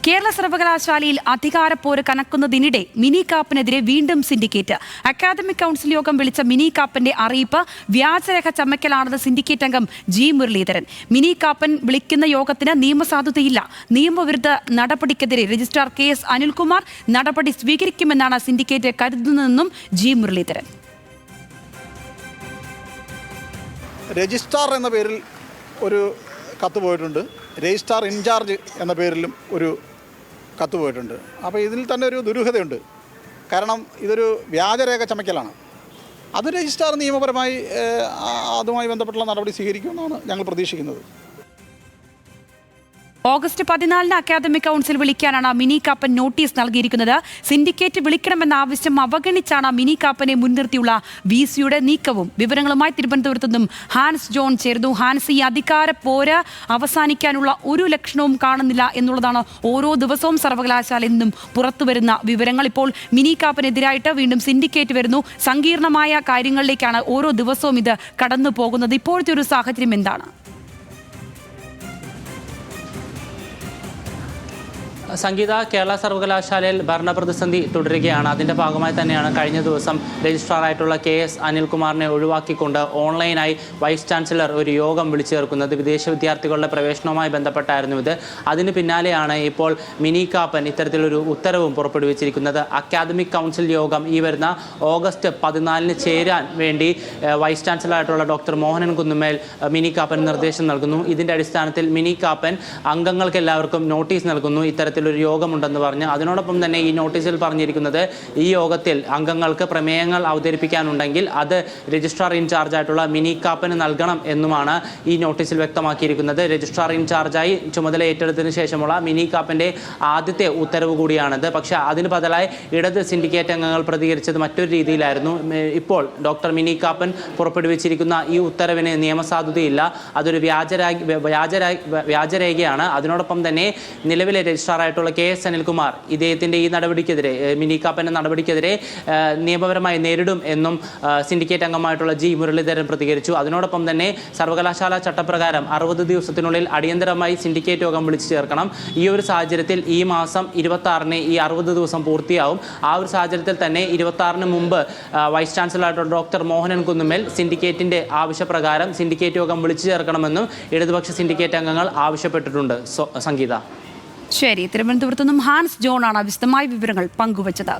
കേരള സർവകലാശാലയിൽ അധികാരപ്പോര് കനക്കുന്നതിനിടെ മിനി കാപ്പനെതിരെ വീണ്ടും syndicate. Academic council യോഗം വിളിച്ച മിനി കാപ്പന്റെ അറിയിപ്പ് വ്യാജരേഖ ചമയ്ക്കലാണെന്ന് സിൻഡിക്കേറ്റ് അംഗം ജി മുരളീധരൻ. മിനി കാപ്പൻ വിളിക്കുന്ന യോഗത്തിന് നിയമസാധുതയില്ല. നിയമവിരുദ്ധ നടപടിക്കെതിരെ രജിസ്ട്രാർ KS അനിൽകുമാർ നടപടി സ്വീകരിക്കുമെന്നാണ് സിൻഡിക്കേറ്റ് കരുതുന്നതെന്നും ജി മുരളീധരൻ. രജിസ്ട്രാർ എന്ന പേരിൽ ഒരു കത്ത് പോയിട്ടുണ്ട്. രജിസ്ട്രാർ ഇൻചാർജ് എന്ന പേരിലും ഒരു കത്ത് പോയിട്ടുണ്ട്. അപ്പോൾ ഇതിൽ തന്നെ ഒരു ദുരൂഹതയുണ്ട്. കാരണം ഇതൊരു വ്യാജരേഖ ചമയ്ക്കലാണ്. അത് രജിസ്ട്രാർ നിയമപരമായി അതുമായി ബന്ധപ്പെട്ടുള്ള നടപടി സ്വീകരിക്കുമെന്നാണ് ഞങ്ങൾ പ്രതീക്ഷിക്കുന്നത്. ഓഗസ്റ്റ് 14 അക്കാദമിക് കൗൺസിൽ വിളിക്കാനാണ് മിനി കാപ്പൻ നോട്ടീസ് നൽകിയിരിക്കുന്നത്. സിൻഡിക്കേറ്റ് വിളിക്കണമെന്ന ആവശ്യം അവഗണിച്ചാണ് മിനി കാപ്പനെ മുൻനിർത്തിയുള്ള VCയുടെ നീക്കവും. വിവരങ്ങളുമായി തിരുവനന്തപുരത്തു നിന്നും ഹാൻസ് ജോൺ ചേർന്നു. ഹാൻസ്, ഈ അധികാര പോര് അവസാനിക്കാനുള്ള ഒരു ലക്ഷണവും കാണുന്നില്ല എന്നുള്ളതാണ് ഓരോ ദിവസവും സർവകലാശാലയിൽ നിന്നും പുറത്തുവരുന്ന വിവരങ്ങൾ. ഇപ്പോൾ മിനി കാപ്പനെതിരായിട്ട് വീണ്ടും സിൻഡിക്കേറ്റ് വരുന്നു. സങ്കീർണമായ കാര്യങ്ങളിലേക്കാണ് ഓരോ ദിവസവും ഇത് കടന്നു പോകുന്നത്. ഇപ്പോഴത്തെ ഒരു സാഹചര്യം എന്താണ്? സംഗീത, കേരള സർവകലാശാലയിൽ ഭരണപ്രതിസന്ധി തുടരുകയാണ്. അതിൻ്റെ ഭാഗമായി തന്നെയാണ് കഴിഞ്ഞ ദിവസം രജിസ്ട്രാറായിട്ടുള്ള KS അനിൽകുമാറിനെ ഒഴിവാക്കിക്കൊണ്ട് ഓൺലൈനായി വൈസ് ചാൻസലർ ഒരു യോഗം വിളിച്ചു ചേർക്കുന്നത്. വിദേശ വിദ്യാർത്ഥികളുടെ പ്രവേശനവുമായി ബന്ധപ്പെട്ടായിരുന്നു ഇത്. അതിന് പിന്നാലെയാണ് ഇപ്പോൾ മിനി കാപ്പൻ ഇത്തരത്തിലൊരു ഉത്തരവും പുറപ്പെടുവിച്ചിരിക്കുന്നത്. അക്കാദമിക് കൗൺസിൽ യോഗം ഈ വരുന്ന ഓഗസ്റ്റ് 14 ചേരാൻ വേണ്ടി വൈസ് ചാൻസലറായിട്ടുള്ള ഡോക്ടർ മോഹനൻ കുന്നുമേൽ മിനി കാപ്പൻ നിർദ്ദേശം നൽകുന്നു. ഇതിൻ്റെ അടിസ്ഥാനത്തിൽ മിനി കാപ്പൻ അംഗങ്ങൾക്ക് എല്ലാവർക്കും നോട്ടീസ് നൽകുന്നു. ഇത്തരത്തിലൊരു യോഗമുണ്ടെന്ന് പറഞ്ഞ് അതിനോടൊപ്പം തന്നെ ഈ നോട്ടീസിൽ പറഞ്ഞിരിക്കുന്നത് ഈ യോഗത്തിൽ അംഗങ്ങൾക്ക് പ്രമേയങ്ങൾ അവതരിപ്പിക്കാനുണ്ടെങ്കിൽ അത് രജിസ്ട്രാർ ഇൻചാർജായിട്ടുള്ള മിനി കാപ്പന് നൽകണം എന്നുമാണ് ഈ നോട്ടീസിൽ വ്യക്തമാക്കിയിരിക്കുന്നത്. രജിസ്ട്രാർ ഇൻചാർജായി ചുമതല ഏറ്റെടുത്തതിന് ശേഷമുള്ള മിനി കാപ്പൻ്റെ ആദ്യത്തെ ഉത്തരവ് കൂടിയാണിത്. പക്ഷേ അതിന് ബദലായി ഇടത് സിൻഡിക്കേറ്റ് അംഗങ്ങൾ പ്രതികരിച്ചത് മറ്റൊരു രീതിയിലായിരുന്നു. ഇപ്പോൾ ഡോക്ടർ മിനി കാപ്പൻ പുറപ്പെടുവിച്ചിരിക്കുന്ന ഈ ഉത്തരവിന് നിയമസാധുതയില്ല. അതൊരു വ്യാജരേഖയാണ്. അതിനോടൊപ്പം തന്നെ നിലവിലെ രജിസ്ട്രാറായിട്ടുള്ള KS അനിൽകുമാർ ഇദ്ദേഹത്തിൻ്റെ ഈ നടപടിക്കെതിരെ, മിനി കാപ്പൻ്റെ നടപടിക്കെതിരെ നിയമപരമായി നേരിടും എന്നും സിൻഡിക്കേറ്റ് അംഗമായിട്ടുള്ള ജി മുരളീധരൻ പ്രതികരിച്ചു. അതിനോടൊപ്പം തന്നെ സർവകലാശാല ചട്ടപ്രകാരം 60 ദിവസത്തിനുള്ളിൽ അടിയന്തരമായി സിൻഡിക്കേറ്റ് യോഗം വിളിച്ചു ചേർക്കണം. ഈ ഒരു സാഹചര്യത്തിൽ ഈ മാസം 26-ന് ഈ 60 ദിവസം പൂർത്തിയാവും. ആ ഒരു സാഹചര്യത്തിൽ തന്നെ 26-ന് മുമ്പ് വൈസ് ചാൻസലറായിട്ടുള്ള ഡോക്ടർ മോഹനൻ കുന്നുമേൽ സിൻഡിക്കേറ്റിൻ്റെ ആവശ്യപ്രകാരം സിൻഡിക്കേറ്റ് യോഗം വിളിച്ചു ചേർക്കണമെന്നും ഇടതുപക്ഷ സിൻഡിക്കേറ്റ് അംഗങ്ങൾ ആവശ്യപ്പെട്ടിട്ടുണ്ട്. സംഗീത. ശരി, തിരുവനന്തപുരത്തു നിന്നും ഹാൻസ് ജോൺ ആണ് വിശദമായ വിവരങ്ങൾ പങ്കുവച്ചത്.